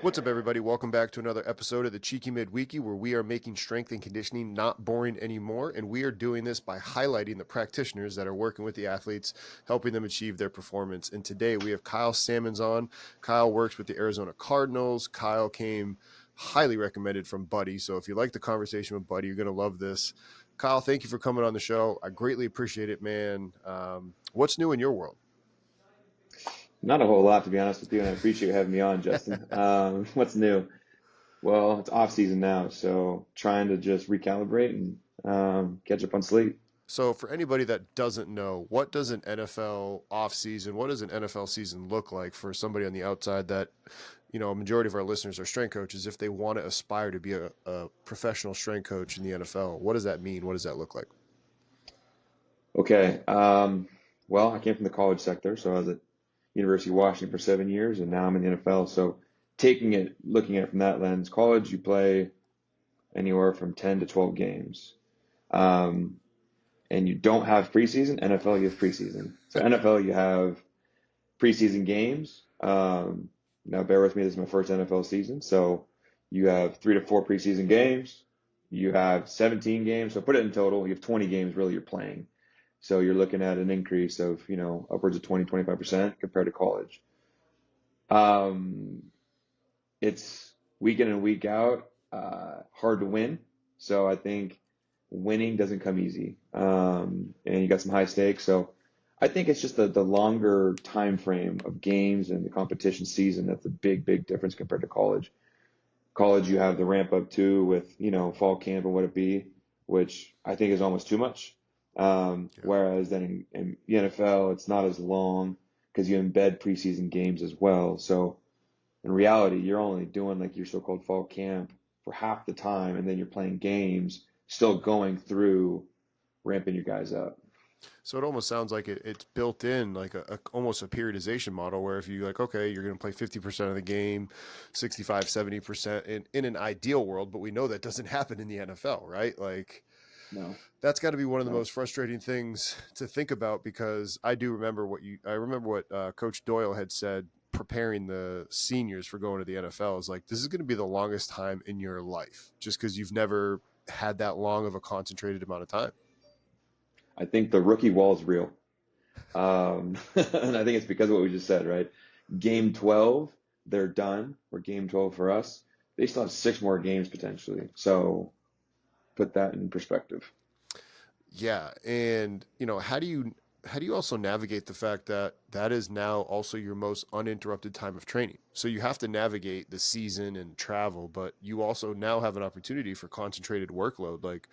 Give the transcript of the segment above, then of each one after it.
What's up, everybody? Welcome back to another episode of the Cheeky Midweeky, where we are making strength and conditioning not boring anymore. And we are doing this by highlighting the practitioners that are working with the athletes, helping them achieve their performance. And today we have Kyle Sammons on. Kyle works with the Arizona Cardinals. Kyle came highly recommended from Buddy. So if you like the conversation with Buddy, you're going to love this. Kyle, thank you for coming on the show. I greatly appreciate it, man. What's new in your world? Not a whole lot, to be honest with you, and I appreciate you having me on, Justin. What's new? Well, it's off season now, so trying to just recalibrate and catch up on sleep. So for anybody that doesn't know, what does an NFL offseason, what does an NFL season look like for somebody on the outside that, a majority of our listeners are strength coaches, if they want to aspire to be a professional strength coach in the NFL, what does that mean? What does that look like? Okay. Well, I came from the college sector, so I was at University of Washington for 7 years, and now I'm in the NFL. So looking at it from that lens, college, you play anywhere from 10 to 12 games. Um, and you don't have preseason. NFL, you have preseason. So NFL, you have preseason games. Now, bear with me, this is my first NFL season. So you have 3 to 4 preseason games. You have 17 games. So put it in total, you have 20 games really you're playing. So you're looking at an increase of, upwards of 25% compared to college. Um, it's week in and week out, hard to win. So I think winning doesn't come easy. And you got some high stakes. So I think it's just the longer time frame of games and the competition season that's a big, big difference compared to college. College, you have the ramp up too with, fall camp and what it be, which I think is almost too much. Whereas then in the NFL, it's not as long because you embed preseason games as well. So in reality, you're only doing like your so-called fall camp for half the time, and then you're playing games, still going through ramping your guys up. So it almost sounds like it's built in like almost a periodization model where if you like, okay, you're going to play 50% of the game, 65, 70% in an ideal world, but we know that doesn't happen in the NFL, right? Like, No, that's got to be one of the no. most frustrating things to think about because I remember what Coach Doyle had said preparing the seniors for going to the NFL is like, this is going to be the longest time in your life just because you've never had that long of a concentrated amount of time. I think the rookie wall is real. And I think it's because of what we just said, right? Game 12, they're done. Or game 12 for us. They still have 6 more games potentially. So put that in perspective. Yeah, and how do you also navigate the fact that that is now also your most uninterrupted time of training? So you have to navigate the season and travel, but you also now have an opportunity for concentrated workload. Like,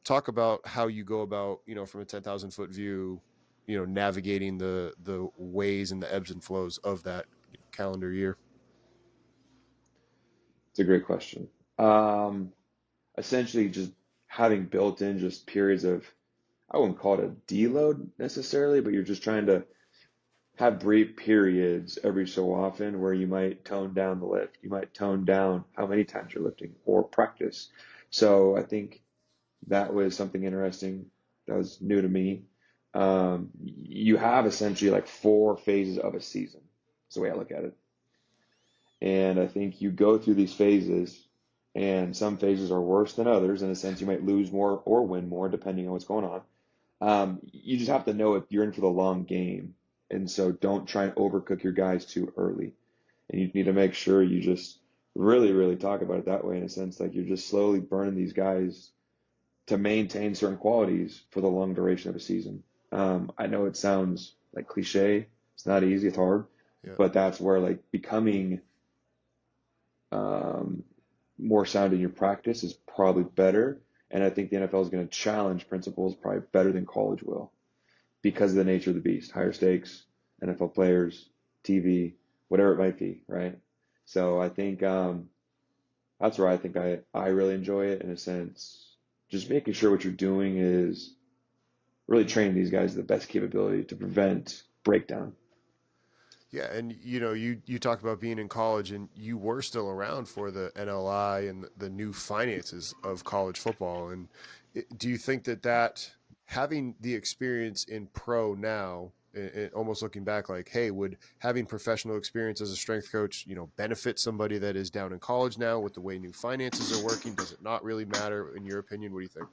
talk about how you go about, from a 10,000 foot view, navigating the ways and the ebbs and flows of that calendar year. It's a great question. Um, Essentially just having built in just periods of, I wouldn't call it a deload necessarily, but you're just trying to have brief periods every so often where you might tone down the lift. You might tone down how many times you're lifting or practice. So I think that was something interesting that was new to me. You have essentially like 4 phases of a season. That's the way I look at it. And I think you go through these phases, and some phases are worse than others. In a sense, you might lose more or win more depending on what's going on. You just have to know if you're in for the long game. And so don't try and overcook your guys too early. And you need to make sure you just really, really talk about it that way in a sense, like you're just slowly burning these guys to maintain certain qualities for the long duration of a season. I know it sounds like cliche. It's not easy. It's hard, Yeah. but that's where like becoming um, more sound in your practice is probably better. And I think the NFL is going to challenge principles probably better than college will because of the nature of the beast, higher stakes, NFL players, TV, whatever it might be, right? So I think that's where I think I really enjoy it in a sense. Just making sure what you're doing is really training these guys to the best capability to prevent breakdown. Yeah, and you talk about being in college, and you were still around for the NLI and the new finances of college football. And do you think that having the experience in pro now, almost looking back, like, hey, would having professional experience as a strength coach, benefit somebody that is down in college now with the way new finances are working? Does it not really matter in your opinion? What do you think?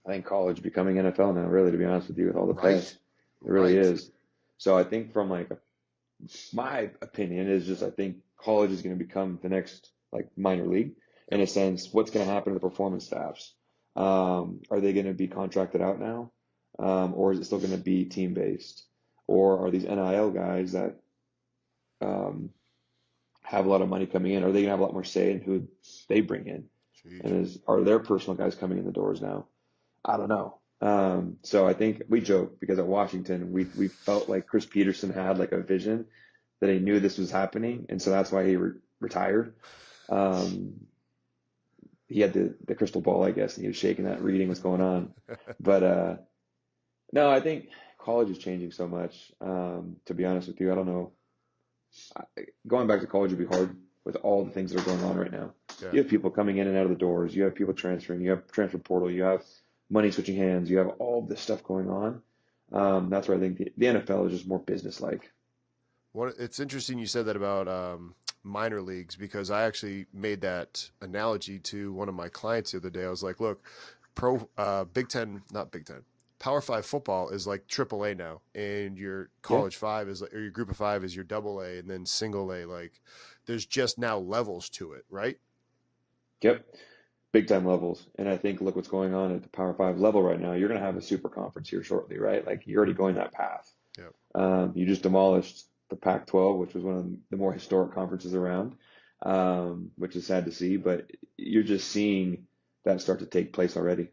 I think college becoming NFL now, really, to be honest with you, with all the pay. It Right. really Right. is. So I think from like my opinion is just I think college is going to become the next like minor league in Yep. a sense. What's going to happen to the performance staffs? Are they going to be contracted out now, or is it still going to be team based? Or are these NIL guys that um, have a lot of money coming in? Are they going to have a lot more say in who they bring in? Jeez. And are their personal guys coming in the doors now? I don't know. So I think we joke because at Washington we felt like Chris Peterson had like a vision that he knew this was happening, and so that's why he retired. Um, he had the crystal ball, I guess, and he was shaking that, reading what's going on. But no, I think college is changing so much. To be honest with you, I don't know. Going back to college would be hard with all the things that are going on right now. Yeah. You have people coming in and out of the doors. You have people transferring. You have transfer portal. You have money switching hands. You have all this stuff going on. That's where I think the NFL is just more business-like. It's interesting you said that about minor leagues, because I actually made that analogy to one of my clients the other day. I was like, look, Big Ten, not Big Ten, Power Five football is like Triple A now, and your Yeah. College Five is like, or your Group of Five is your Double A, and then Single A. Like, there's just now levels to it, right? Yep. Big time levels. And I think look what's going on at the Power Five level right now. You're going to have a super conference here shortly, right? Like you're already going that path. Yep. You just demolished the Pac-12, which was one of the more historic conferences around, which is sad to see, but you're just seeing that start to take place already.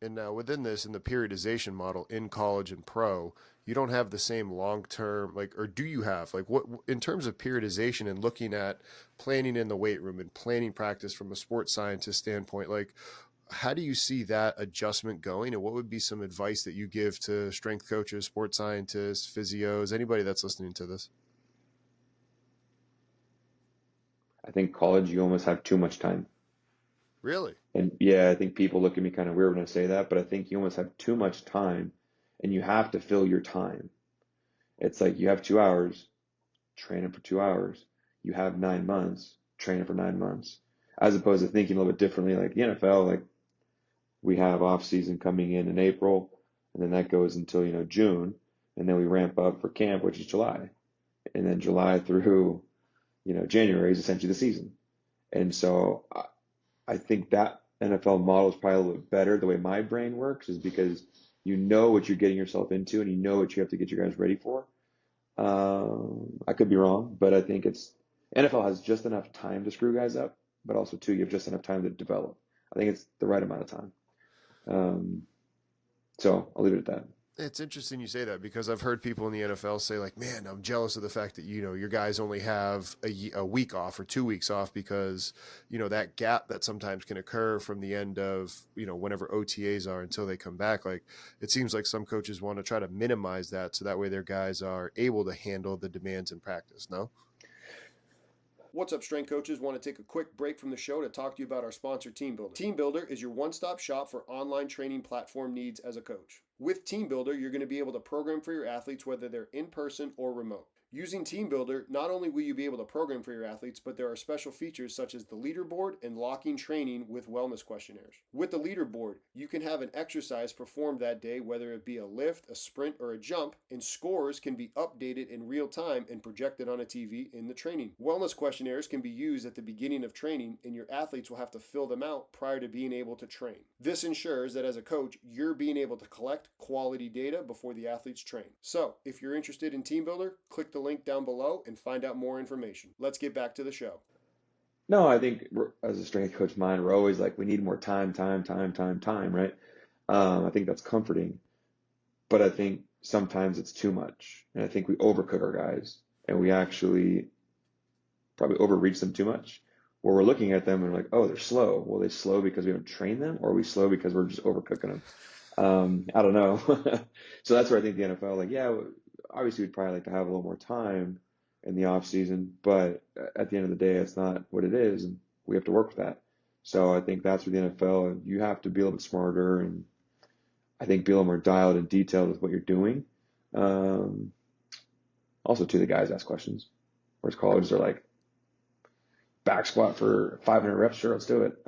And now within this, in the periodization model in college and pro, you don't have the same long term, like, or do you have, like, what in terms of periodization and looking at planning in the weight room and planning practice from a sports scientist standpoint, like, how do you see that adjustment going? And what would be some advice that you give to strength coaches, sports scientists, physios, anybody that's listening to this? I think college, you almost have too much time. Really? And yeah, I think people look at me kind of weird when I say that, but I think you almost have too much time and you have to fill your time. It's like you have 2 hours, train it for 2 hours. You have 9 months, train it for 9 months. As opposed to thinking a little bit differently, like the NFL, like we have off season coming in April, and then that goes until, June, and then we ramp up for camp, which is July. And then July through, January is essentially the season. And so I think that NFL model is probably a little bit better. The way my brain works is because you know what you're getting yourself into and you know what you have to get your guys ready for. I could be wrong, but I think NFL has just enough time to screw guys up, but also too, you have just enough time to develop. I think it's the right amount of time. So I'll leave it at that. It's interesting you say that, because I've heard people in the NFL say, like, man, I'm jealous of the fact that, your guys only have a week off or 2 weeks off, because, that gap that sometimes can occur from the end of, whenever OTAs are until they come back. Like, it seems like some coaches want to try to minimize that so that way their guys are able to handle the demands in practice. No? What's up, strength coaches? Want to take a quick break from the show to talk to you about our sponsor, TeamBuildr. TeamBuildr is your one-stop shop for online training platform needs as a coach. With TeamBuildr, you're going to be able to program for your athletes whether they're in person or remote. Using TeamBuildr, not only will you be able to program for your athletes, but there are special features such as the leaderboard and locking training with wellness questionnaires. With the leaderboard, you can have an exercise performed that day, whether it be a lift, a sprint, or a jump, and scores can be updated in real time and projected on a TV in the training. Wellness questionnaires can be used at the beginning of training, and your athletes will have to fill them out prior to being able to train. This ensures that as a coach, you're being able to collect quality data before the athletes train. So, if you're interested in TeamBuildr, click the link down below and find out more information. Let's get back to the show. No, I think as a strength coach mind, we're always like, we need more time, right? I think that's comforting, but I think sometimes it's too much. And I think we overcook our guys and we actually probably overreach them too much. Where we're looking at them and we're like, oh, they're slow. Well, they slow because we don't train them, or are we slow because we're just overcooking them? I don't know. So that's where I think the NFL, like, yeah, obviously we'd probably like to have a little more time in the off season, but at the end of the day, it's not what it is, and we have to work with that. So I think that's where the NFL, you have to be a little bit smarter, and I think be a little more dialed and detailed with what you're doing. Um, Also, too, the guys ask questions. Whereas colleges are like, back squat for 500 reps, sure, let's do it.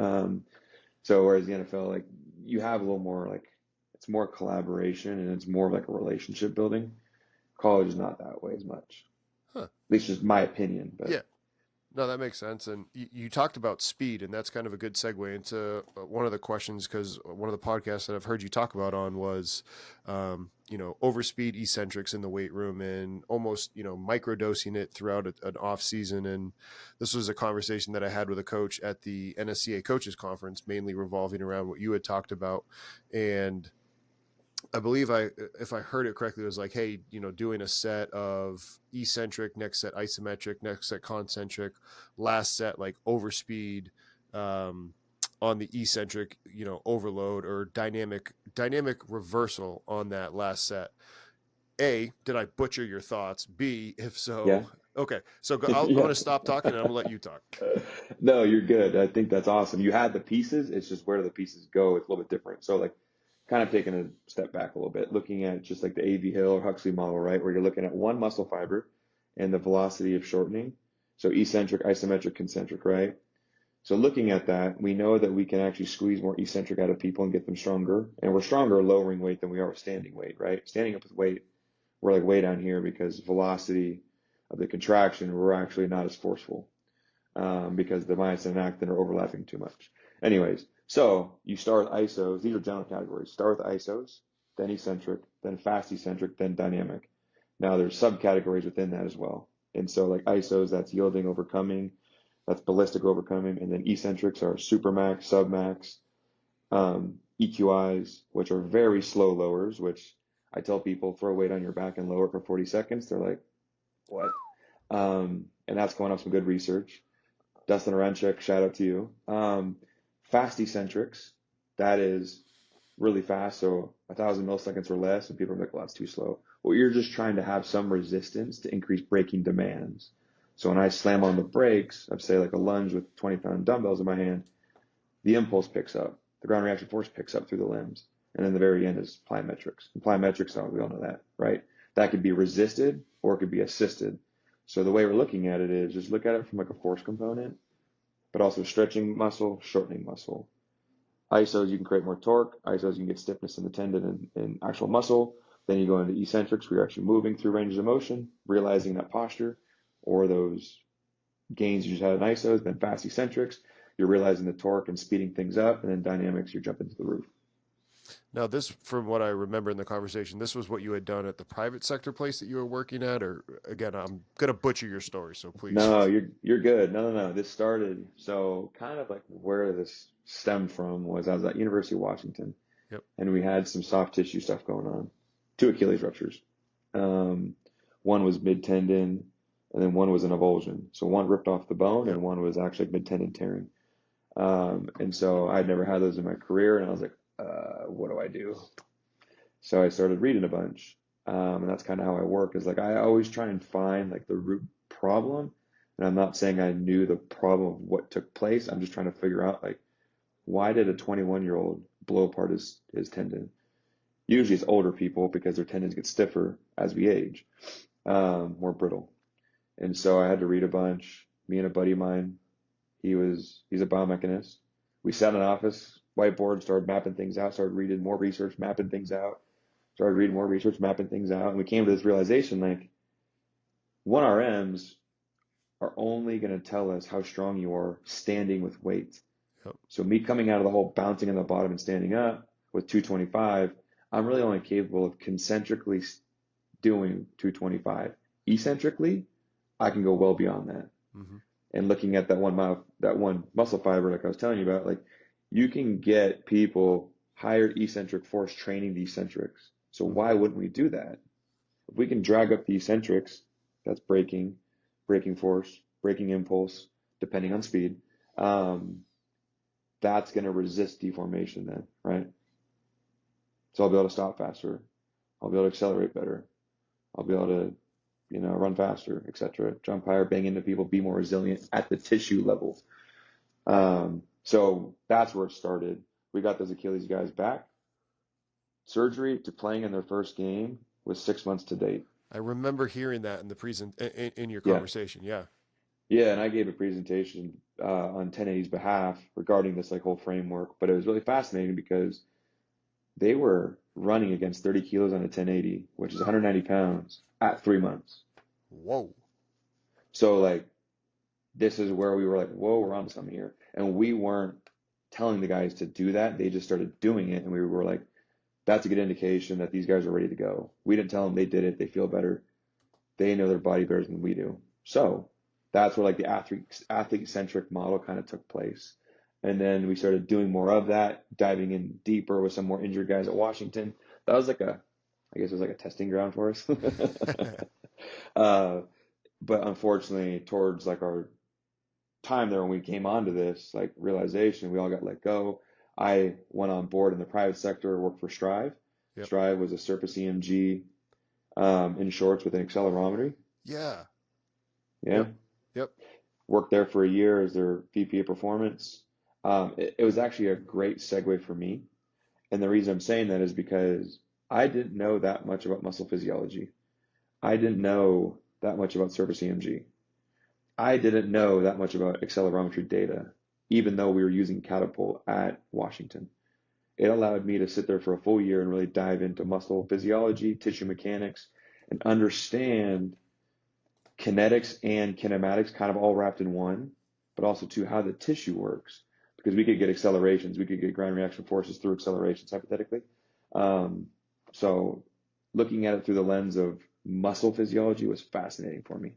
So whereas the NFL, like, you have a little more like, it's more collaboration and it's more like a relationship building. College is not that way as much. Huh. At least just my opinion. But Yeah. No, that makes sense. And you talked about speed, and that's kind of a good segue into one of the questions, because one of the podcasts that I've heard you talk about on was, overspeed eccentrics in the weight room and almost, microdosing it throughout an off season. And this was a conversation that I had with a coach at the NSCA coaches conference, mainly revolving around what you had talked about. And I believe if I heard it correctly, it was like, hey, doing a set of eccentric, next set isometric, next set concentric, last set like overspeed on the eccentric, overload or dynamic reversal on that last set. A, did I butcher your thoughts? B, if so, yeah, okay. So I'm yeah. going to stop talking and I'm going to let you talk. No, you're good. I think that's awesome. You had the pieces. It's just where do the pieces go? It's a little bit different. So like kind of taking a step back a little bit, looking at just like the AV Hill or Huxley model, right? Where you're looking at one muscle fiber and the velocity of shortening. So eccentric, isometric, concentric, right? So looking at that, we know that we can actually squeeze more eccentric out of people and get them stronger. And we're stronger lowering weight than we are with standing weight, right? Standing up with weight, we're like way down here because velocity of the contraction, we're actually not as forceful because the myosin and actin are overlapping too much. Anyways, so you start with isos. These are general categories. Start with isos, then eccentric, then fast eccentric, then dynamic. Now there's subcategories within that as well. And so like isos, that's yielding, overcoming, that's ballistic overcoming, and then eccentrics are supermax, submax, EQIs, which are very slow lowers, which I tell people throw weight on your back and lower it for 40 seconds. They're like, what? And that's going off some good research. Dustin Aranchik, shout out to you. Fast eccentrics, that is really fast, so 1,000 milliseconds or less, and people are like, well, that's too slow. Well, you're just trying to have some resistance to increase braking demands. So when I slam on the brakes, I'd say like a lunge with 20-pound dumbbells in my hand, the impulse picks up, the ground reaction force picks up through the limbs, and then the very end is plyometrics. And plyometrics, we all know that, right? That could be resisted or it could be assisted. So the way we're looking at it is just look at it from like a force component, but also stretching muscle, shortening muscle. Isos, you can create more torque. Isos, you can get stiffness in the tendon and actual muscle. Then you go into eccentrics, where you're actually moving through ranges of motion, realizing that posture or those gains you just had in isos. Then fast eccentrics, you're realizing the torque and speeding things up. And then dynamics, you're jumping to the roof. Now, this, from what I remember in the conversation, this was what you had done at the private sector place that you were working at, or again, I'm gonna butcher your story, so please. No, you're good. No. This started so kind of like where this stemmed from was I was at University of Washington, Yep. and we had some soft tissue stuff going on. 2 Achilles ruptures. One was mid tendon, and then one was an avulsion. So one ripped off the bone, Yep. and one was actually mid tendon tearing. And so I'd never had those in my career, and I was like, what do I do? So I started reading a bunch, and that's kind of how I work. Is like I always try and find like the root problem, and I'm not saying I knew the problem of what took place. I'm just trying to figure out like why did a 21-year-old blow apart his tendon? Usually it's older people because their tendons get stiffer as we age, more brittle. And so I had to read a bunch. Me and a buddy of mine, he's a biomechanist. We sat in an office, whiteboard, started mapping things out, started reading more research, mapping things out, started reading more research, mapping things out. And we came to this realization, like 1RMs are only going to tell us how strong you are standing with weight. Yep. So me coming out of the whole bouncing on the bottom and standing up with 225, I'm really only capable of concentrically doing 225. Eccentrically, I can go well beyond that. Mm-hmm. And looking at that one muscle fiber, like I was telling you about, like you can get people higher eccentric force training the eccentrics. So why wouldn't we do that? If we can drag up the eccentrics, that's braking force, braking impulse, depending on speed. That's going to resist deformation then, right? So I'll be able to stop faster. I'll be able to accelerate better. I'll be able to, run faster, etc. Jump higher, bang into people, be more resilient at the tissue level. So that's where it started. We got those Achilles guys back. surgery to playing in their first game was 6 months to date. I remember hearing that in the in your Yeah. conversation. Yeah. Yeah, and I gave a presentation on 1080's behalf regarding this like whole framework, but it was really fascinating because they were running against 30 kilos on a 1080, which is 190 pounds at 3 months. Whoa. So like this is where we were like, whoa, we're on to something here. And we weren't telling the guys to do that. They just started doing it. And we were like, that's a good indication that these guys are ready to go. We didn't tell them they did it. They feel better. They know their body better than we do. So that's where like the athlete centric model kind of took place. And then we started doing more of that, diving in deeper with some more injured guys at Washington. That was like I guess it was like a testing ground for us. uh, but unfortunately, towards like our time there when we came onto this like realization, we all got let go. I went on board in the private sector, worked for Strive. Yep. Strive was a Surface EMG in shorts with an accelerometry. Yeah. Yeah. Yep. Yep. Worked there for a year as their VP of performance. It was actually a great segue for me. And the reason I'm saying that is because I didn't know that much about muscle physiology. I didn't know that much about Surface EMG. I didn't know that much about accelerometry data, even though we were using Catapult at Washington. It allowed me to sit there for a full year and really dive into muscle physiology, tissue mechanics, and understand kinetics and kinematics kind of all wrapped in one, but also to how the tissue works. Because we could get accelerations, we could get ground reaction forces through accelerations, hypothetically. So looking at it through the lens of muscle physiology was fascinating for me.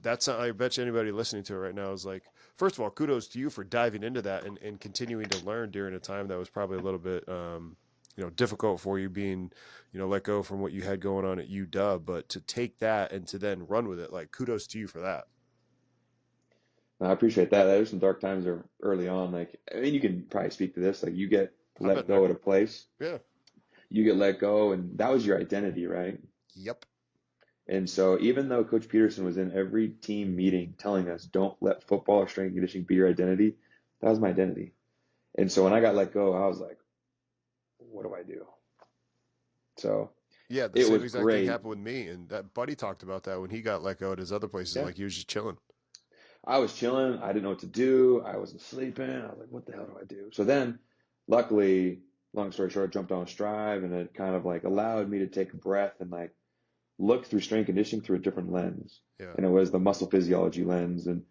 That's I bet you anybody listening to it right now is like, first of all, kudos to you for diving into that and continuing to learn during a time that was probably a little bit difficult for you being let go from what you had going on at UW, but to take that and to then run with it, like kudos to you for that. I appreciate that. There was some dark times early on. Like, I mean, you can probably speak to this. Like, you get I've let been go there. at a place, Yeah. you get let go, and that was your identity, right? Yep. And so, even though Coach Peterson was in every team meeting telling us, don't let football or strength and conditioning be your identity, that was my identity. And so, when I got let go, I was like, what do I do? So, Yeah, the it same was exact thing great. happened with me, and that buddy talked about that when he got let go at his other places. Yeah. Like he was just chilling. I was chilling. I didn't know what to do. I wasn't sleeping. I was like, what the hell do I do? So then, luckily, long story short, I jumped on Strive and it kind of like allowed me to take a breath and like look through strength conditioning through a different lens. Yeah. And it was the muscle physiology lens. And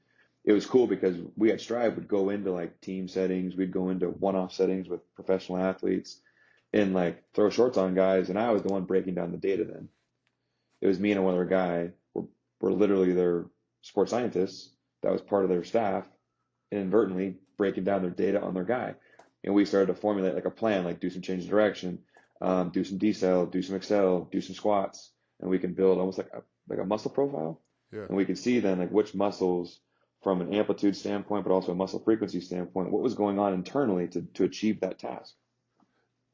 it was cool because we at Strive would go into like team settings, we'd go into one-off settings with professional athletes and like throw shorts on guys. And I was the one breaking down the data then. It was me and one other guy. We're literally their sports scientists that was part of their staff inadvertently breaking down their data on their guy. And we started to formulate like a plan, like do some change of direction, do some decel, do some excel, do some squats, and we can build almost like a muscle profile. Yeah. And we can see then like which muscles from an amplitude standpoint, but also a muscle frequency standpoint, what was going on internally to achieve that task.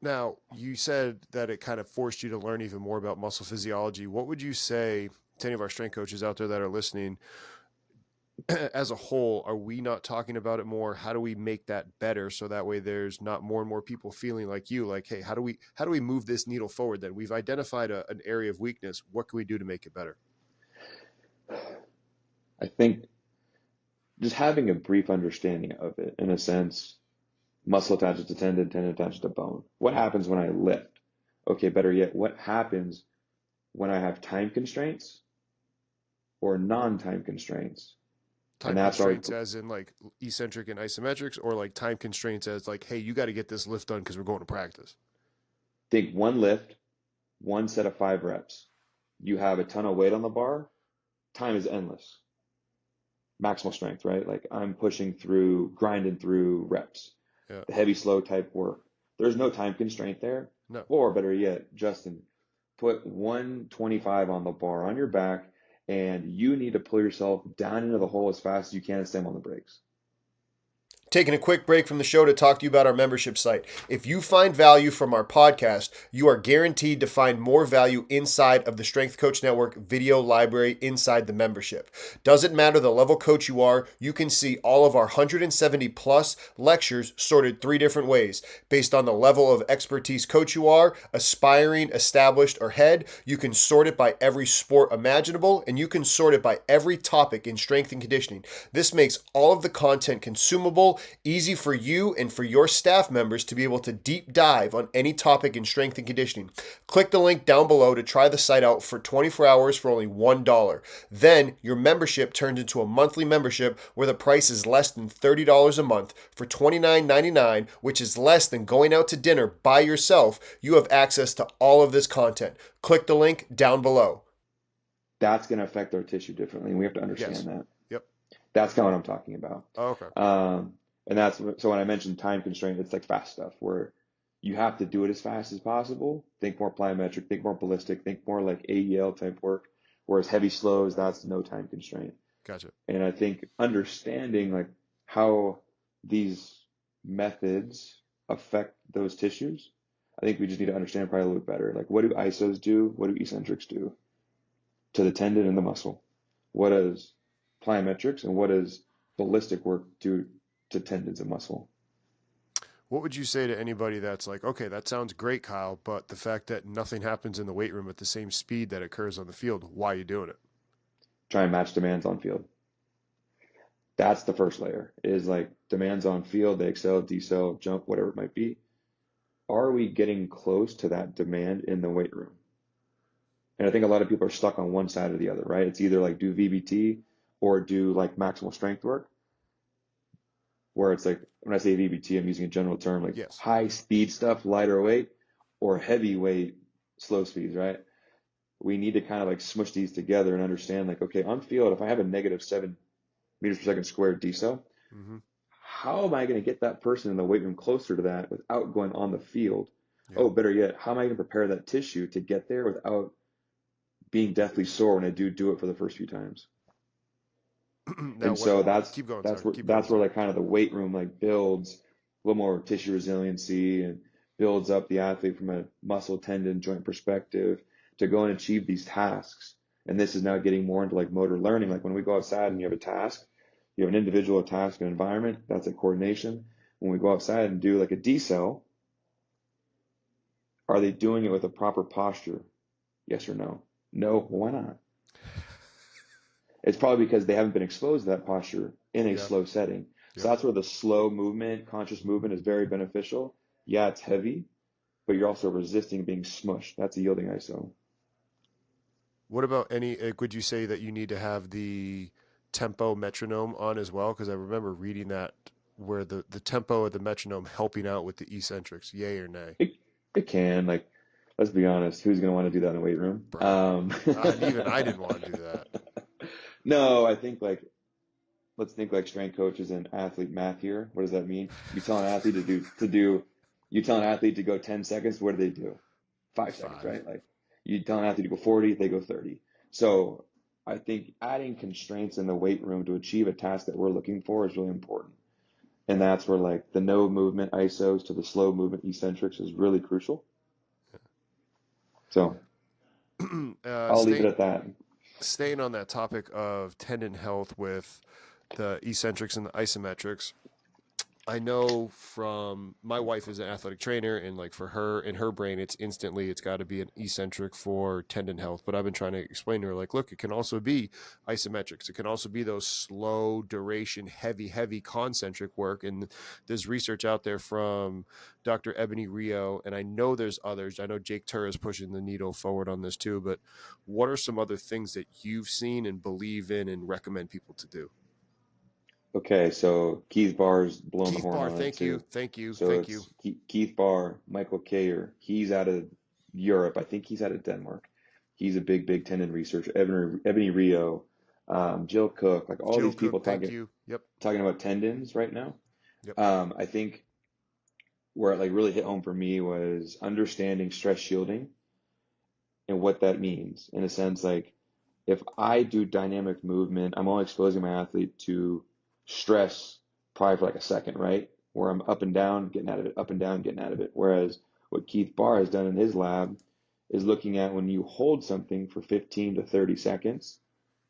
Now, you said that it kind of forced you to learn even more about muscle physiology. What would you say to any of our strength coaches out there that are listening? As a whole, are we not talking about it more? How do we make that better so that way there's not more and more people feeling like you, like, hey, how do we move this needle forward? Then we've identified an area of weakness. What can we do to make it better? I think just having a brief understanding of it, in a sense, muscle attaches to tendon, tendon attaches to bone. What Yep. happens when I lift? Okay, better yet, what happens when I have time constraints or non-time constraints? And Time that's why constraints as in like eccentric and isometrics, or like time constraints as like, hey, you got to get this lift done because we're going to practice. think one lift, one set of 5 reps. You have a ton of weight on the bar. Time is endless. Maximal strength, right? Like I'm pushing through, grinding through reps. Yeah. The heavy, slow type work. There's no time constraint there. No. Or better yet, Justin, put 125 on the bar on your back, and you need to pull yourself down into the hole as fast as you can and slam on the brakes. Taking a quick break from the show to talk to you about our membership site. If you find value from our podcast, you are guaranteed to find more value inside of the Strength Coach Network video library inside the membership. Doesn't matter the level coach you are, you can see all of our 170 plus lectures sorted 3 different ways. Based on the level of expertise coach you are, aspiring, established, or head, you can sort it by every sport imaginable, and you can sort it by every topic in strength and conditioning. This makes all of the content consumable, easy for you and for your staff members to be able to deep dive on any topic in strength and conditioning. Click the link down below to try the site out for 24 hours for only $1. Then your membership turns into a monthly membership where the price is less than $30 a month for $29.99, which is less than going out to dinner by yourself. You have access to all of this content. Click the link down below. That's going to affect our tissue differently, and we have to understand that. Yep. That's kind of what I'm talking about. Oh, okay. And that's so when I mentioned time constraint, it's like fast stuff where you have to do it as fast as possible. Think more plyometric, think more ballistic, think more like AEL type work. Whereas heavy slows, that's no time constraint. Gotcha. And I think understanding like how these methods affect those tissues, I think we just need to understand probably a little bit better. Like, what do isos do? What do eccentrics do to the tendon and the muscle? What does plyometrics and what does ballistic work do to tendons and muscle? What would you say to anybody that's like, okay, that sounds great, Kyle, but the fact that nothing happens in the weight room at the same speed that occurs on the field, why are you doing it? Try and match demands on field. That's the first layer, is like demands on field, they excel, decel, jump, whatever it might be. Are we getting close to that demand in the weight room? And I think a lot of people are stuck on one side or the other, right? It's either like do VBT or do like maximal strength work, where it's like, when I say VBT, I'm using a general term, like Yes. high speed stuff, lighter weight, or heavy weight, slow speeds, right? We need to kind of like smush these together and understand like, okay, on field, if I have a negative 7 meters per second squared decel, how am I going to get that person in the weight room closer to that without going on the field? Yeah. Oh, better yet, how am I going to prepare that tissue to get there without being deathly sore when I do it for the first few times? And so that's where like kind of the weight room like builds a little more tissue resiliency and builds up the athlete from a muscle, tendon, joint perspective to go and achieve these tasks. And this is now getting more into like motor learning. Like when we go outside and you have a task, you have an individual, a task, an environment, that's a coordination. When we go outside and do like a decel, are they doing it with a proper posture? Yes or no? No, well, why not? It's probably because they haven't been exposed to that posture in a slow setting. So that's where the slow movement, conscious movement is very beneficial. Yeah, it's heavy, but you're also resisting being smushed. That's a yielding iso. What about would you say that you need to have the tempo metronome on as well? Because I remember reading that where the tempo of the metronome helping out with the eccentrics, yay or nay? It can. Like, let's be honest, who's going to want to do that in a weight room? Even I didn't want to do that. No, I think like, let's think like strength coaches and athlete math here. What does that mean? You tell an athlete you tell an athlete to go 10 seconds, what do they do? 5 seconds, right? Like you tell an athlete to go 40, they go 30. So I think adding constraints in the weight room to achieve a task that we're looking for is really important. And that's where like the no movement isos to the slow movement eccentrics is really crucial. So I'll leave it at that. Staying on that topic of tendon health with the eccentrics and the isometrics, I know from my wife is an athletic trainer, and like for her, in her brain, it's got to be an eccentric for tendon health. But I've been trying to explain to her, like, look, it can also be isometrics. It can also be those slow duration, heavy concentric work. And there's research out there from Dr. Ebony Rio, and I know there's others. I know Jake Turr is pushing the needle forward on this too. But what are some other things that you've seen and believe in and recommend people to do? Okay, so Keith Barr's blown the horn on it too. Thank you. Keith Barr, Michael Kayer, he's out of Europe. I think he's out of Denmark. He's a big tendon researcher. Ebony Rio, Jill Cook, like all these people talking about tendons right now. Yep. I think where it like really hit home for me was understanding stress shielding and what that means. In a sense, like if I do dynamic movement, I'm only exposing my athlete to stress probably for like a second, right? Where I'm up and down, getting out of it, up and down, getting out of it. Whereas what Keith Barr has done in his lab is looking at when you hold something for 15 to 30 seconds,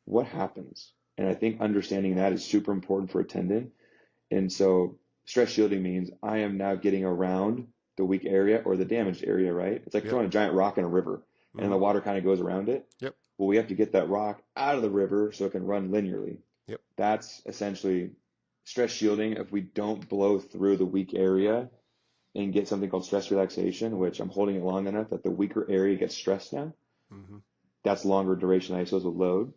what happens? And I think understanding that is super important for a tendon. And so stress shielding means I am now getting around the weak area or the damaged area, right? It's like Yep. throwing a giant rock in a river and the water kind of goes around it. Yep. Well, we have to get that rock out of the river so it can run linearly. Yep. That's essentially stress shielding. If we don't blow through the weak area and get something called stress relaxation, which I'm holding it long enough that the weaker area gets stressed now, that's longer duration isos with load,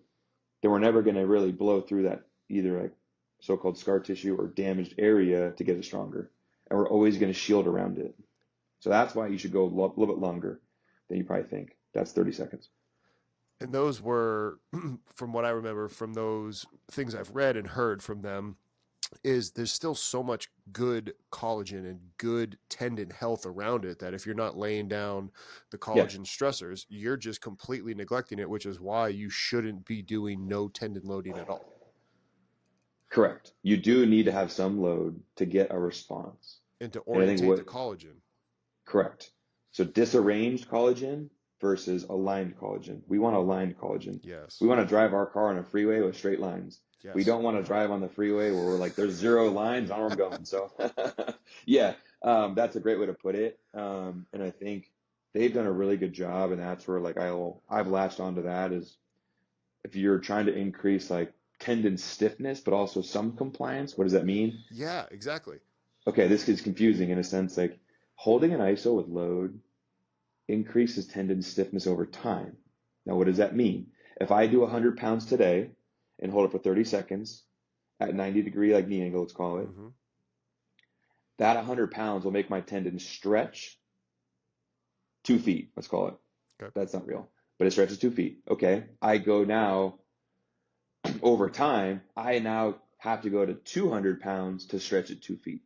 then we're never going to really blow through that either like so-called scar tissue or damaged area to get it stronger. And we're always going to shield around it. So that's why you should go a little bit longer than you probably think. That's 30 seconds. And those were, from what I remember from those things I've read and heard from them, is there's still so much good collagen and good tendon health around it that if you're not laying down the collagen stressors, you're just completely neglecting it, which is why you shouldn't be doing no tendon loading at all. Correct. You do need to have some load to get a response. And to orientate the collagen. Correct. So disarranged collagen versus aligned collagen. We want aligned collagen. Yes. We want to drive our car on a freeway with straight lines. Yes. We don't want to drive on the freeway where we're like, there's 0 lines, I don't know where I'm going. So yeah, that's a great way to put it. And I think they've done a really good job. And that's where like I've latched onto that is if you're trying to increase like tendon stiffness, but also some compliance, what does that mean? Yeah, exactly. Okay, this is confusing in a sense, like holding an ISO with load increases tendon stiffness over time. Now, what does that mean? If I do 100 pounds today and hold it for 30 seconds at 90-degree, like knee angle, let's call it, that 100 pounds will make my tendon stretch 2 feet, let's call it. Okay. That's not real, but it stretches 2 feet. Okay, I go now, over time, I now have to go to 200 pounds to stretch it 2 feet.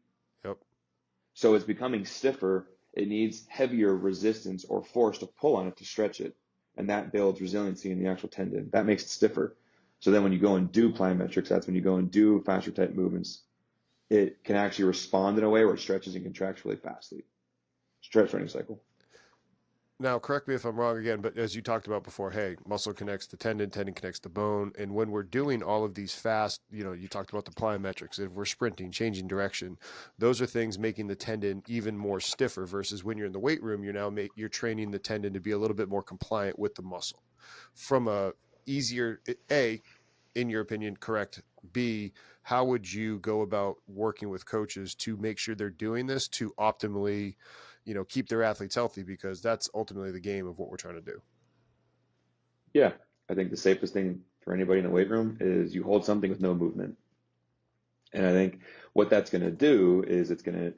Yep. So it's becoming stiffer. It needs heavier resistance or force to pull on it to stretch it. And that builds resiliency in the actual tendon. That makes it stiffer. So then when you go and do plyometrics, that's when you go and do faster type movements, it can actually respond in a way where it stretches and contracts really fastly. Stretch training cycle. Now, correct me if I'm wrong again, but as you talked about before, hey, muscle connects to tendon, tendon connects to bone. And when we're doing all of these fast, you talked about the plyometrics, if we're sprinting, changing direction, those are things making the tendon even more stiffer versus when you're in the weight room, you're training the tendon to be a little bit more compliant with the muscle. From a easier, A, in your opinion, correct, B, how would you go about working with coaches to make sure they're doing this to optimally keep their athletes healthy, because that's ultimately the game of what we're trying to do. Yeah. I think the safest thing for anybody in the weight room is you hold something with no movement. And I think what that's going to do is it's going to,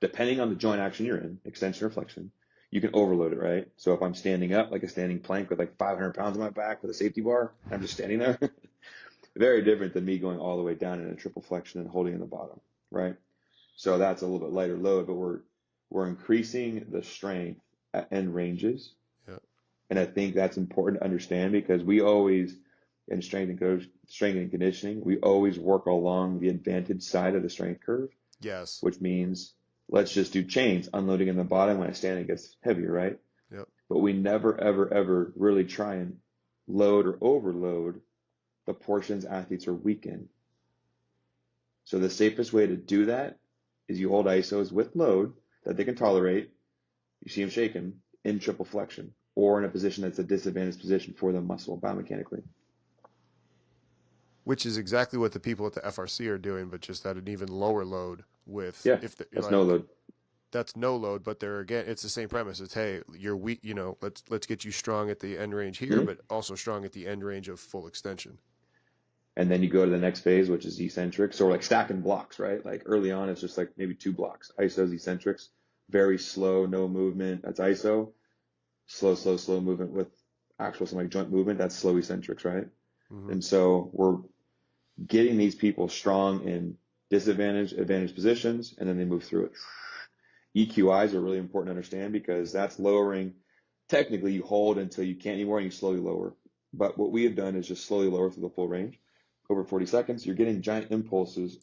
depending on the joint action you're in, extension or flexion, you can overload it, right? So if I'm standing up like a standing plank with like 500 pounds on my back with a safety bar, and I'm just standing there, very different than me going all the way down in a triple flexion and holding in the bottom, right? So that's a little bit lighter load, but we're increasing the strength at end ranges. Yeah. And I think that's important to understand because we always, in strength and conditioning, we always work along the advantage side of the strength curve. Yes. Which means let's just do chains, unloading in the bottom when I stand it gets heavier, right? Yep. But we never, ever, ever really try and load or overload the portions athletes are weak in. So the safest way to do that is you hold ISOs with load that they can tolerate. You see them shaking in triple flexion or in a position that's a disadvantaged position for the muscle biomechanically. Which is exactly what the people at the FRC are doing, but just at an even lower load with, that's no load. That's no load, but it's the same premise. It's, hey, you're weak, let's get you strong at the end range here, but also strong at the end range of full extension. And then you go to the next phase, which is eccentrics, or like stacking blocks, right? Like early on, it's just like maybe 2 blocks. ISOs, eccentrics, very slow, no movement. That's ISO. Slow movement with actual some like joint movement. That's slow eccentrics, right? Mm-hmm. And so we're getting these people strong in advantage positions, and then they move through it. EQIs are really important to understand because that's lowering. Technically, you hold until you can't anymore and you slowly lower. But what we have done is just slowly lower through the full range. Over 40 seconds, you're getting giant impulses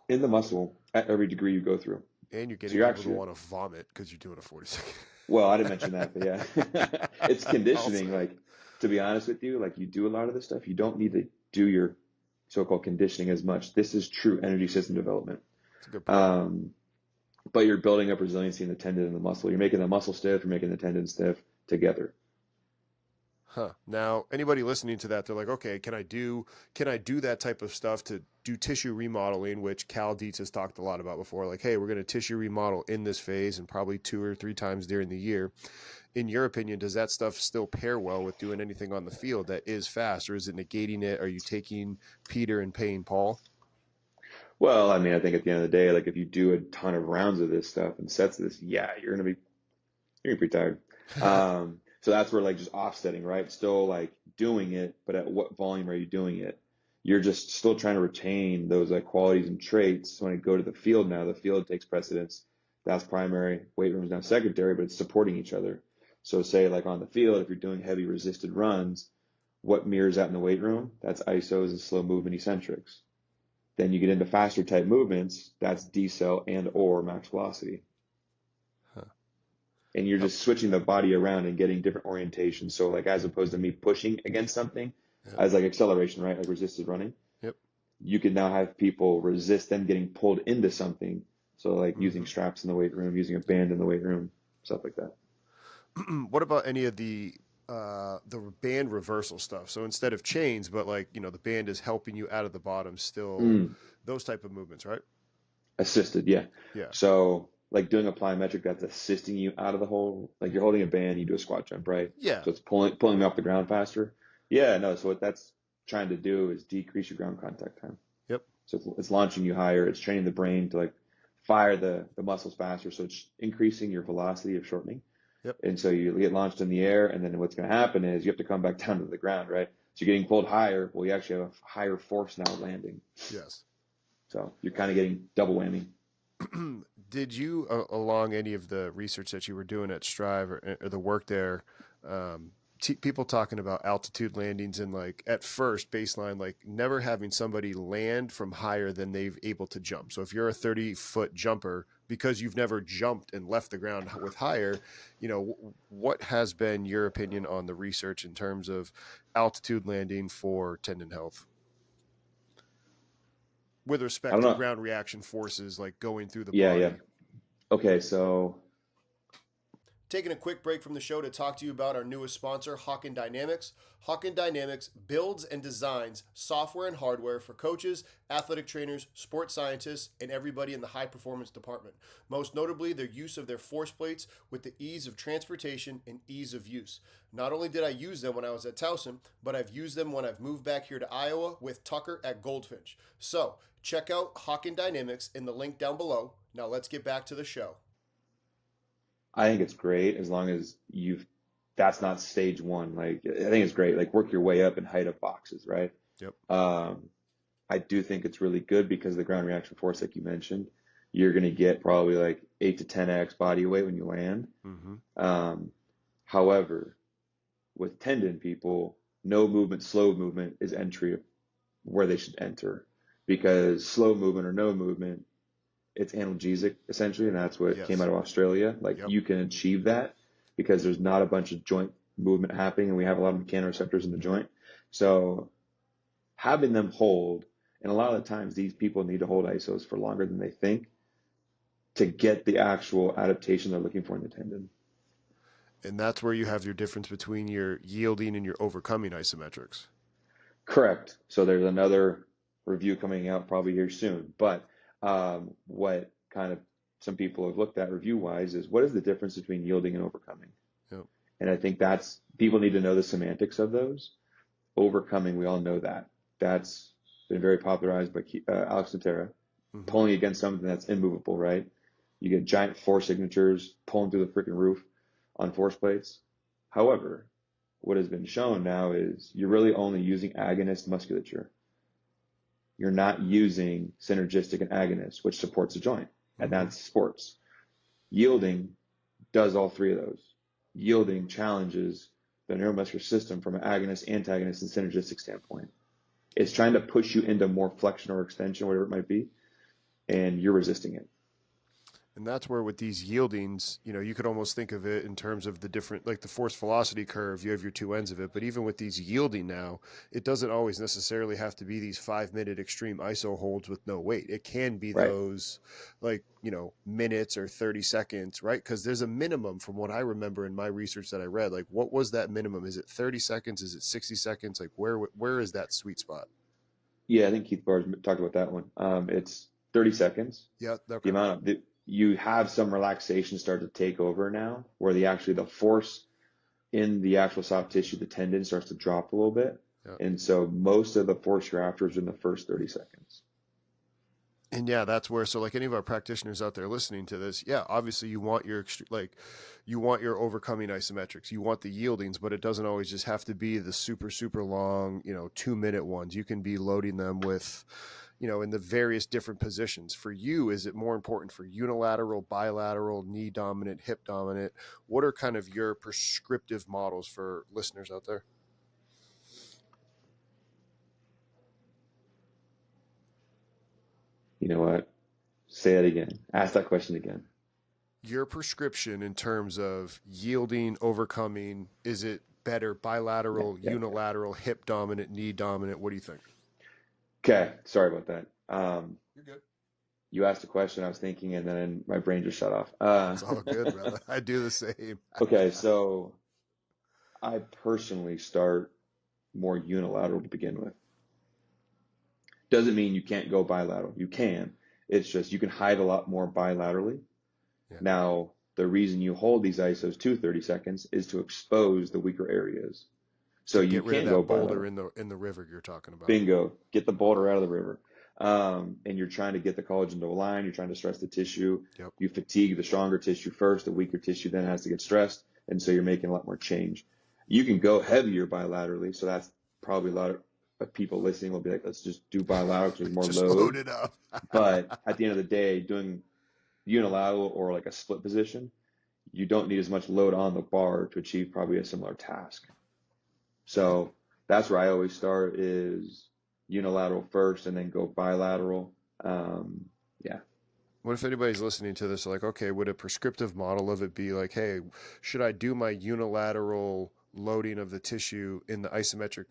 in the muscle at every degree you go through. And you're So getting you're people to actually, want to vomit because you're doing a 40 second. well, I didn't mention that, but yeah, it's I'll conditioning. say it. Like, to be honest with you, like you do a lot of this stuff. You don't need to do your so-called conditioning as much. This is true energy system development. It's a good point. Um, but you're building up resiliency in the tendon and the muscle. You're making the muscle stiff. You're making the tendon stiff together. Huh. Now, anybody listening to that, they're like, okay, can I do that type of stuff to do tissue remodeling, which Cal Dietz has talked a lot about before? Like, hey, we're going to tissue remodel in this phase and probably 2 or 3 times during the year. In your opinion, does that stuff still pair well with doing anything on the field that is fast, or is it negating it? Are you taking Peter and paying Paul? Well, I mean, I think at the end of the day, like if you do a ton of rounds of this stuff and sets of this, yeah, you're gonna be tired. So that's where like just offsetting, right? Still like doing it, but at what volume are you doing it? You're just still trying to retain those like qualities and traits. When I go to the field now, the field takes precedence. That's primary. Weight room is now secondary, but it's supporting each other. So say like on the field, if you're doing heavy resisted runs, what mirrors that in the weight room? That's isos and slow movement eccentrics. Then you get into faster type movements, that's decel and or max velocity. Huh. And you're Yep. just switching the body around and getting different orientations. So like as opposed to me pushing against something Yep. as like acceleration, right? Like resisted running. Yep. You can now have people resist them getting pulled into something. So like using Mm-hmm. straps in the weight room, using a band in the weight room, stuff like that. What about any of the band reversal stuff? So instead of chains, but like, the band is helping you out of the bottom still, Mm, those type of movements, right? assisted, yeah. Yeah. So like doing a plyometric that's assisting you out of the hole. Like you're holding a band, you do a squat jump, right? Yeah. So it's pulling me off the ground faster. Yeah, no. So what that's trying to do is decrease your ground contact time. Yep. So it's launching you higher. It's training the brain to like fire the muscles faster. So it's increasing your velocity of shortening. Yep. And so you get launched in the air, and then what's going to happen is you have to come back down to the ground, right? So you're getting pulled higher. Well, you actually have a higher force now landing. Yes. So you're kind of getting double whammy. Did you, along any of the research that you were doing at Strive or the work there, people talking about altitude landings and like at first baseline, like never having somebody land from higher than they've able to jump. So if you're a 30-foot jumper, because you've never jumped and left the ground with higher, what has been your opinion on the research in terms of altitude landing for tendon health? With I respect don't to know. ground reaction forces like going through the Yeah, yeah. body. Okay, so Taking a quick break from the show to talk to you about our newest sponsor, Hawkin Dynamics. Hawkin Dynamics builds and designs software and hardware for coaches, athletic trainers, sports scientists, and everybody in the high performance department. Most notably, their use of their force plates with the ease of transportation and ease of use. Not only did I use them when I was at Towson, but I've used them when I've moved back here to Iowa with Tucker at Goldfinch. So check out Hawkin Dynamics in the link down below. Now let's get back to the show. I think it's great as long as that's not stage one. Like, I think it's great. Like, work your way up and height of boxes, right? Yep. I do think it's really good because of the ground reaction force, like you mentioned, you're going to get probably like 8 to 10x body weight when you land. Mm-hmm. However, with tendon people, no movement, slow movement is entry of where they should enter because slow movement or no movement, it's analgesic essentially, and that's what came Yes. out of Australia. Like Yep. you can achieve that because there's not a bunch of joint movement happening, and we have a lot of mechanoreceptors in the joint. So having them hold, and a lot of the times these people need to hold isos for longer than they think to get the actual adaptation they're looking for in the tendon. And that's where you have your difference between your yielding and your overcoming isometrics. Correct. So there's another review coming out probably here soon. But what kind of some people have looked at review wise is what is the difference between yielding and overcoming? Yep. And I think that's people need to know the semantics of those. Overcoming, we all know that. That's been very popularized by Alex Natera. Mm-hmm. Pulling against something that's immovable, right? You get giant force signatures pulling through the freaking roof on force plates. However, what has been shown now is you're really only using agonist musculature. You're not using synergistic and agonist, which supports the joint, and Mm-hmm. that's sports. Yielding does all three of those. Yielding challenges the neuromuscular system from an agonist, antagonist, and synergistic standpoint. It's trying to push you into more flexion or extension, whatever it might be. and you're resisting it. And that's where with these yieldings, you could almost think of it in terms of the different, like the force velocity curve, you have your two ends of it. But even with these yielding now, it doesn't always necessarily have to be these 5-minute extreme ISO holds with no weight. It can be Right. those like, minutes or 30 seconds, right? Because there's a minimum from what I remember in my research that I read. Like, what was that minimum? Is it 30 seconds? Is it 60 seconds? Like, where is that sweet spot? Yeah, I think Keith Barr's talked about that one. It's 30 seconds. Yeah. The Okay. amount of you have some relaxation start to take over now, where the force in the actual soft tissue, the tendon starts to drop a little bit. Yeah. And so most of the force you're after is in the first 30 seconds. And yeah, that's where, so like any of our practitioners out there listening to this, yeah, obviously you want you want your overcoming isometrics, you want the yieldings, but it doesn't always just have to be the super, super long, 2-minute ones. You can be loading them with, in the various different positions. For you, is it more important for unilateral, bilateral, knee dominant, hip dominant? What are kind of your prescriptive models for listeners out there? You know what? Say it again. Ask that question again. Your prescription in terms of yielding, overcoming, is it better Yeah, bilateral, yeah. unilateral, hip dominant, knee dominant? What do you think? Okay. Sorry about that. You're good. You asked a question I was thinking, and then my brain just shut off. It's all good, brother. I do the same. Okay. So I personally start more unilateral to begin with. Doesn't mean you can't go bilateral. You can. It's just you can hide a lot more bilaterally. Yeah. Now, the reason you hold these ISOs to 30 seconds is to expose the weaker areas. So To you get rid of can go that boulder bilateral. in the river you're talking about. Bingo. Get the boulder out of the river. And you're trying to get the collagen to align. You're trying to stress the tissue. Yep. You fatigue the stronger tissue first. The weaker tissue then has to get stressed. And so you're making a lot more change. You can go heavier bilaterally. So that's probably a lot of people listening will be like, let's just do bilateral because there's more Just load load. it up. But at the end of the day, doing unilateral or like a split position, you don't need as much load on the bar to achieve probably a similar task. So that's where I always start is unilateral first and then go bilateral. Yeah. What if anybody's listening to this like, okay, would a prescriptive model of it be like, hey, should I do my unilateral loading of the tissue in the isometric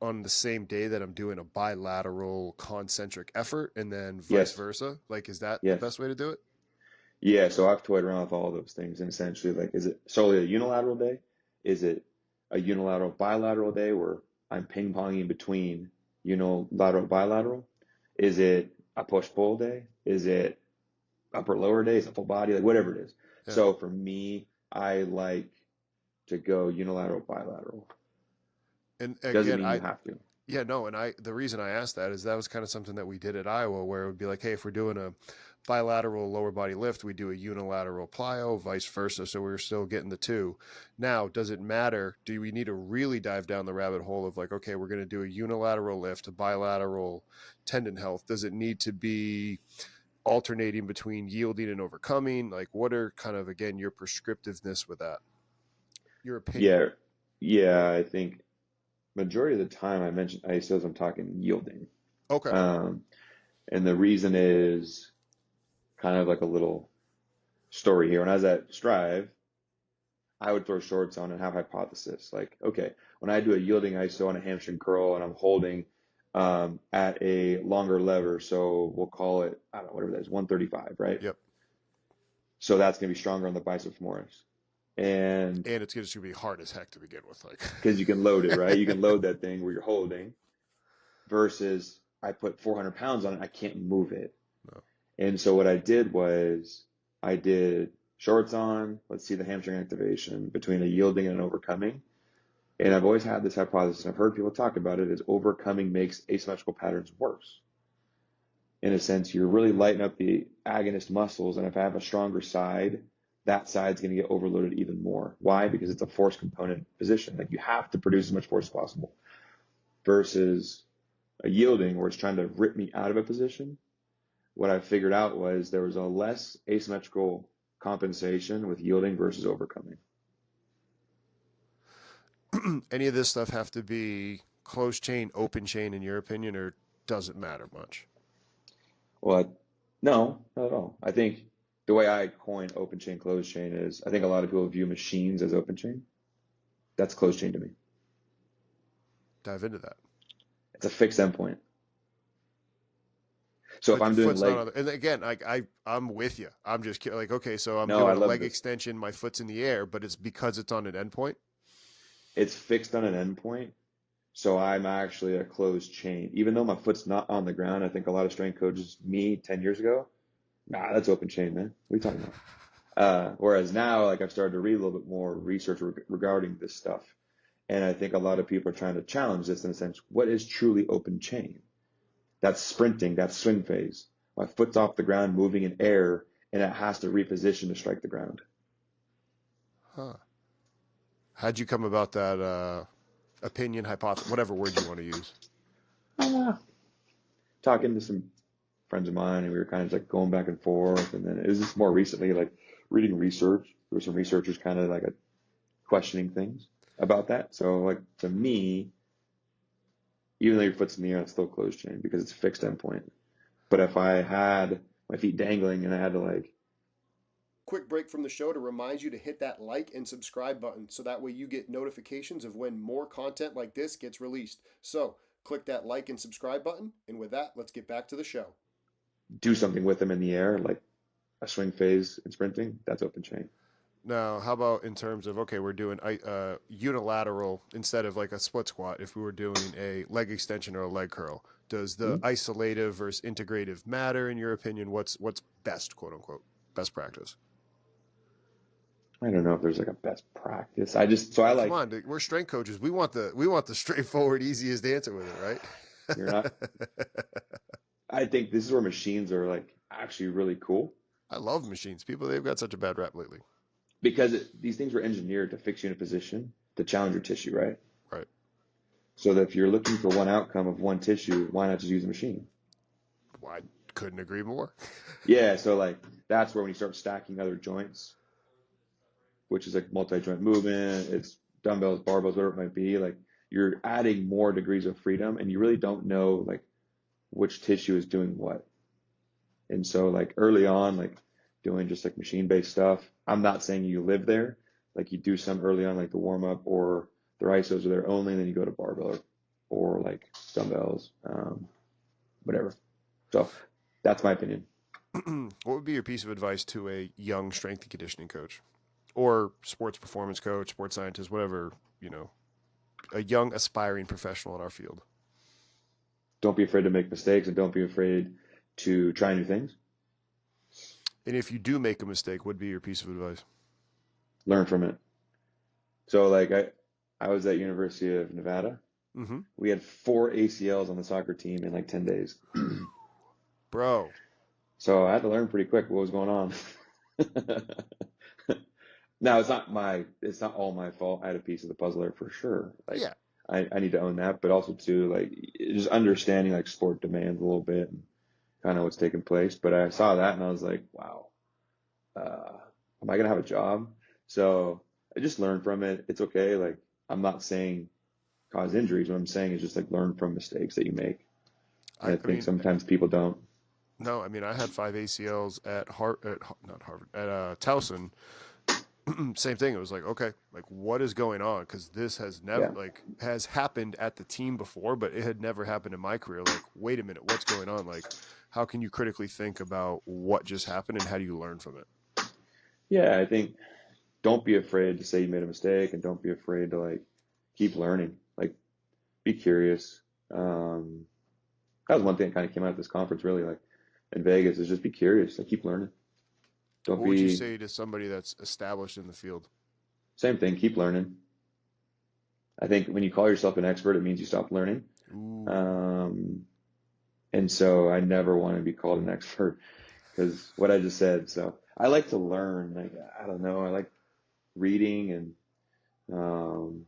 on the same day that I'm doing a bilateral concentric effort and then vice Yes. versa? Like, is that the Yes. best way to do it? Yeah. So I've toyed around with all those things and essentially like, is it solely a unilateral day? Is it a unilateral bilateral day where I'm ping ponging between unilateral bilateral? Is it a push pull day? Is it upper lower day? Is it full body? Like whatever it is. Yeah. So for me, I like to go unilateral bilateral. And Doesn't again, mean you have to. yeah, no, and the reason I asked that is that was kind of something that we did at Iowa where it would be like, hey, if we're doing a bilateral lower body lift, we do a unilateral plyo, vice versa. So we're still getting the two. Now, does it matter? Do we need to really dive down the rabbit hole of like, okay, we're going to do a unilateral lift, a bilateral tendon health? Does it need to be alternating between yielding and overcoming? Like, what are kind of, again, your prescriptiveness with that? Your opinion? Yeah. Yeah. I think majority of the time I mentioned ISOs, I'm talking yielding. Okay. Um, and the reason is kind of like a little story here. When I was at Strive, I would throw shorts on and have hypothesis. Like, okay, when I do a yielding ISO on a hamstring curl and I'm holding at a longer lever, so we'll call it, I don't know, whatever that is, 135, right? Yep. So that's going to be stronger on the biceps femoris. And And it's going to be hard as heck to begin with. Like, because you can load it, right? You can load that thing where you're holding versus I put 400 pounds on it, I can't move it. no. And so what I did was I did shorts on, let's see the hamstring activation between a yielding and an overcoming. And I've always had this hypothesis, and I've heard people talk about it, is overcoming makes asymmetrical patterns worse. In a sense, you're really lighting up the agonist muscles, and if I have a stronger side, that side's going to get overloaded even more. Why? Because it's a force component position. Like you have to produce as much force as possible. Versus a yielding where it's trying to rip me out of a position. What I figured out was there was a less asymmetrical compensation with yielding versus overcoming. Any of this stuff have to be closed chain, open chain, in your opinion, or does it matter much? Well, No, not at all. I think the way I coin open chain, closed chain is I think a lot of people view machines as open chain. That's closed chain to me. Dive into that. It's a fixed endpoint. So if But your I'm doing foot's not leg, on. And again, I'm with you. I'm just like, okay, so I'm no, I doing a love leg this. extension. My foot's in the air, but it's because it's on an endpoint. It's fixed on an endpoint. So I'm actually a closed chain. Even though my foot's not on the ground, I think a lot of strength coaches, me 10 years ago, nah, that's open chain, man. What are you talking about? Whereas now, like I've started to read a little bit more research regarding this stuff. And I think a lot of people are trying to challenge this in a sense. What is truly open chain? That's sprinting, that's swing phase. My foot's off the ground, moving in air, and it has to reposition to strike the ground. Huh. How'd you come about that opinion, hypothesis, whatever word you want to use? Ah, talking to some friends of mine, and we were kind of like going back and forth. And then it was just more recently, like reading research. There were some researchers kind of like questioning things about that. So, like to me, even though your foot's in the air, it's still closed chain because it's a fixed endpoint. But if I had my feet dangling and I had to like, Quick break from the show to remind you to hit that like and subscribe button so that way you get notifications of when more content like this gets released. So click that like and subscribe button. And with that, let's get back to the show. do something with them in the air, like a swing phase in sprinting, that's open chain. Now, how about in terms of, okay, we're doing unilateral instead of like a split squat, if we were doing a leg extension or a leg curl, does the Mm-hmm. isolative versus integrative matter in your opinion? What's best, quote unquote, best practice? I don't know if there's like a best practice. I just, so I Come like, on, we're strength coaches. We want the straightforward, easiest answer with you're not, it, right? I think this is where machines are like actually really cool I love machines. People, they've got such a bad rap lately. because these things were engineered to fix you in a position to challenge your tissue, right? Right. So that if you're looking for one outcome of one tissue, why not just use a machine? Well, I couldn't agree more. Yeah, so like that's where when you start stacking other joints, which is like multi-joint movement, it's dumbbells, barbells, whatever it might be, like you're adding more degrees of freedom and you really don't know like which tissue is doing what. And so like early on, like doing just like machine-based stuff, I'm not saying you live there. Like you do some early on, like the warm-up or their ISOs are there only, and then you go to barbell or like dumbbells, whatever. So that's my opinion. What would be your piece of advice to a young strength and conditioning coach or sports performance coach, sports scientist, whatever, a young aspiring professional in our field? Don't be afraid to make mistakes and don't be afraid to try new things. And if you do make a mistake, what would be your piece of advice? Learn from it. So like I was at University of Nevada. Mm-hmm. We had 4 ACLs on the soccer team in like 10 days. Bro. So I had to learn pretty quick what was going on. Now it's not all my fault. I had a piece of the puzzle there for sure. Like Yeah. I need to own that, but also too like just understanding like sport demands a little bit and kind of what's taking place. But I saw that and I was like, wow, am I gonna have a job? So I just learned from it. It's okay. Like I'm not saying cause injuries. What I'm saying is just like learn from mistakes that you make. And I I think mean, sometimes people don't. no, I mean, I had 5 ACLs not Harvard, at Towson. Same thing. It was like, okay, like what is going on? Because this has never Yeah. has happened at the team before, but it had never happened in my career. Like, wait a minute, what's going on? Like, how can you critically think about what just happened and how do you learn from it? Yeah. I think don't be afraid to say you made a mistake and don't be afraid to like keep learning. Like be curious. That was one thing that kind of came out of this conference really like in Vegas is just be curious. Like keep learning. Don't What would you be say to somebody that's established in the field? same thing. Keep learning. I think when you call yourself an expert, it means you stop learning. Ooh, Um, and so I never want to be called an expert because what I just said. So I like to learn. Like I don't know. I like reading and um,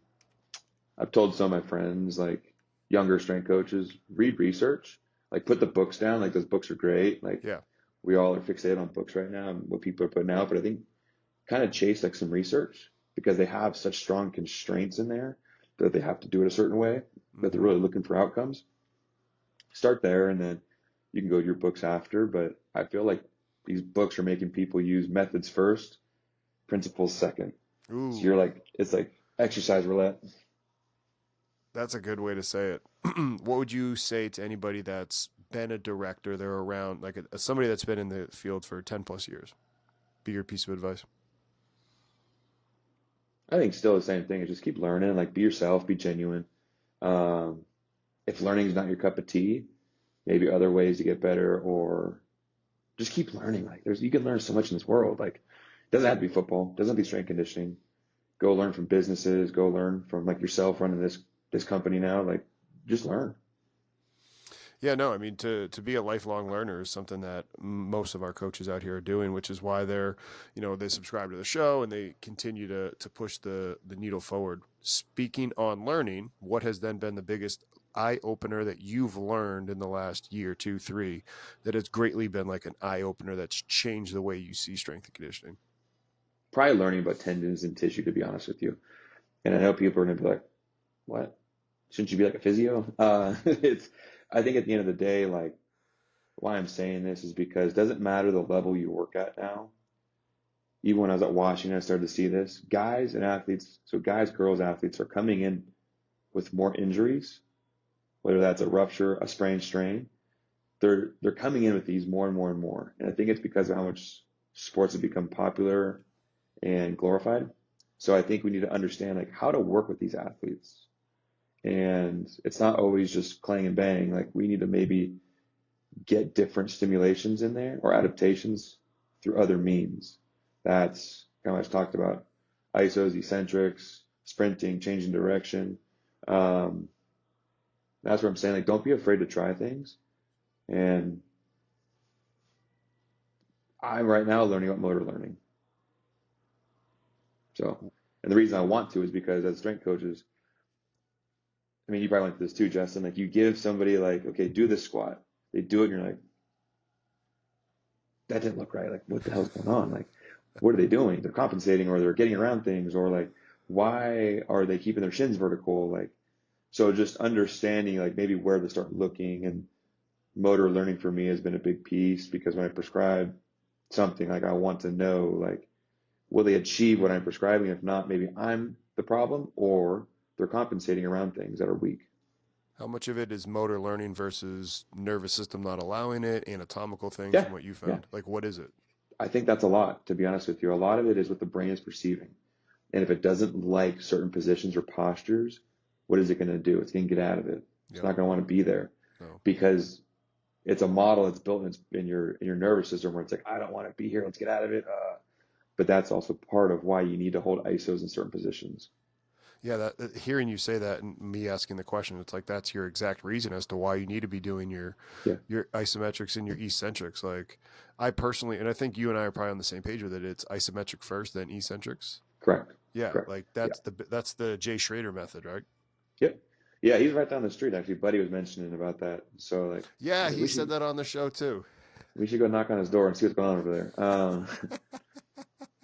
I've told some of my friends, like younger strength coaches, read research, like put the books down. Like those books are great. Like yeah. we all are fixated on books right now and what people are putting out. But I think kind of chase like some research because they have such strong constraints in there that they have to do it a certain way, that they're Mm-hmm. really looking for outcomes. Start there and then you can go to your books after. But I feel like these books are making people use methods first, principles second. So Ooh, you're like, it's like exercise roulette. that's a good way to say it. What would you say to anybody that's been a director, they're around, like somebody that's been in the field for 10 plus years? Be your piece of advice. I think still the same thing. Is just keep learning, like be yourself, be genuine. Um, if learning is not your cup of tea, maybe other ways to get better, or just keep learning. Like you can learn so much in this world. Like it doesn't have to be football, it doesn't have to be strength conditioning. Go learn from businesses, go learn from like yourself running this company now. Like just learn. Yeah, no, I mean to be a lifelong learner is something that most of our coaches out here are doing, which is why they're, they subscribe to the show and they continue to push the needle forward. Speaking on learning, what has then been the biggest eye opener that you've learned in the last year, two, three, that has greatly been like an eye opener that's changed the way you see strength and conditioning? Probably learning about tendons and tissue, to be honest with you. And I know people are gonna be like, "What? Shouldn't you be like a physio?" It's. I think at the end of the day, like why I'm saying this is because it doesn't matter the level you work at now. Even when I was at Washington, I started to see this. Guys and athletes, so guys, girls, athletes are coming in with more injuries, whether that's a rupture, a sprain, strain. They're coming in with these more and more and more. And I think it's because of how much sports have become popular and glorified. So I think we need to understand like how to work with these athletes. And it's not always just clang and bang. Like we need to maybe get different stimulations in there or adaptations through other means. That's kind of what I just talked about. ISOs, eccentrics, sprinting, changing direction. Um, that's what I'm saying. Like, don't be afraid to try things. And I'm right now learning about motor learning. So, and the reason I want to is because as strength coaches, I mean, you probably went through this too, Justin. Like, you give somebody like, okay, do this squat. They do it, and you're like, that didn't look right. Like, what the hell's going on? Like, what are they doing? They're compensating, or they're getting around things, or like, why are they keeping their shins vertical? Like, so just understanding like maybe where to start looking, and motor learning for me has been a big piece because when I prescribe something, like I want to know like, will they achieve what I'm prescribing? If not, maybe I'm the problem, or they're compensating around things that are weak. How much of it is motor learning versus nervous system not allowing it, anatomical things Yeah, from what you yeah. found? Like, what is it? I think that's a lot, to be honest with you. A lot of it is what the brain is perceiving. And if it doesn't like certain positions or postures, what is it going to do? It's going to get out of it. It's Yep. not going to want to be there No. because it's a model that's built in your nervous system where it's like, I don't want to be here. Let's get out of it. But that's also part of why you need to hold ISOs in certain positions. Yeah, hearing you say that and me asking the question, it's like that's your exact reason as to why you need to be doing Yeah, your isometrics and your eccentrics. Like I personally, and I think you and I are probably on the same page with it. It's isometric first, then eccentrics. correct. Yeah, Correct. like Yeah. that's the Jay Schrader method, right? Yep. Yeah, he's right down the street actually. Buddy was mentioning about that. So like Yeah, we he should said that on the show too. we should go knock on his door and see what's going on over there.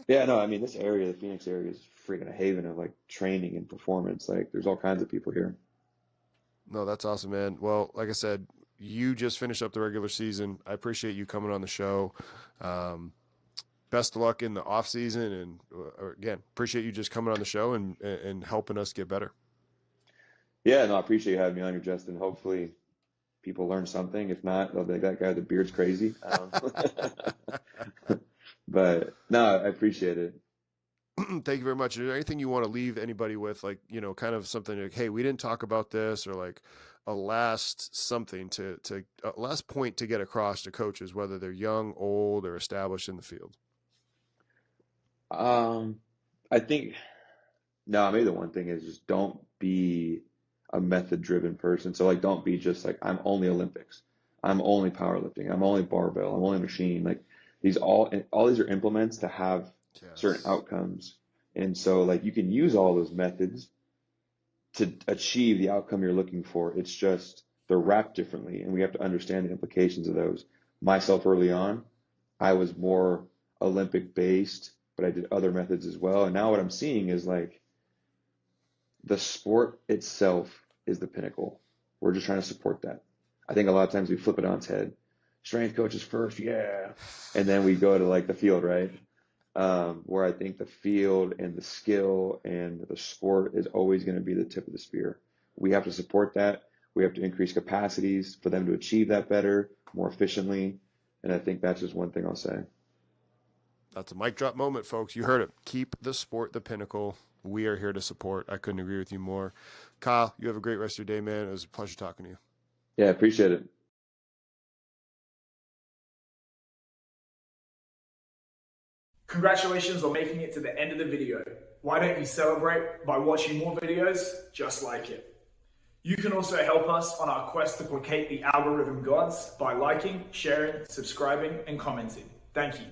Yeah, no, I mean this area, the Phoenix area, is freaking a haven of like training and performance. Like there's all kinds of people here. No, that's awesome, man. Well, like I said, you just finished up the regular season. I appreciate you coming on the show. Um, Best of luck in the off season, and again, appreciate you just coming on the show and helping us get better. Yeah, no, I appreciate you having me on here, Justin. Hopefully people learn something. If not, they'll be like, that guy with the beard's crazy. But no, I appreciate it. Thank you very much. Is there anything you want to leave anybody with, like kind of something like, hey, we didn't talk about this, or like a last something to a last point to get across to coaches, whether they're young, old, or established in the field? Um, I think no, maybe the one thing is just don't be a method driven person. So like don't be just like I'm only Olympics. I'm only powerlifting. I'm only barbell. I'm only machine. Like these all these are implements to have certain Yes. outcomes. And so like you can use all those methods to achieve the outcome you're looking for. It's just they're wrapped differently and we have to understand the implications of those. Myself early on, I was more Olympic based, but I did other methods as well. And now what I'm seeing is like the sport itself is the pinnacle. We're just trying to support that. I think a lot of times we flip it on its head. strength coaches first, yeah. And then we go to like the field, right? Where I think the field and the skill and the sport is always going to be the tip of the spear. We have to support that. We have to increase capacities for them to achieve that better, more efficiently. And I think that's just one thing I'll say. That's a mic drop moment, folks. You heard it. Keep the sport the pinnacle. We are here to support. I couldn't agree with you more. Kyle, you have a great rest of your day, man. It was a pleasure talking to you. Yeah, appreciate it. Congratulations on making it to the end of the video. Why don't you celebrate by watching more videos just like it? You can also help us on our quest to placate the algorithm gods by liking, sharing, subscribing, and commenting. Thank you.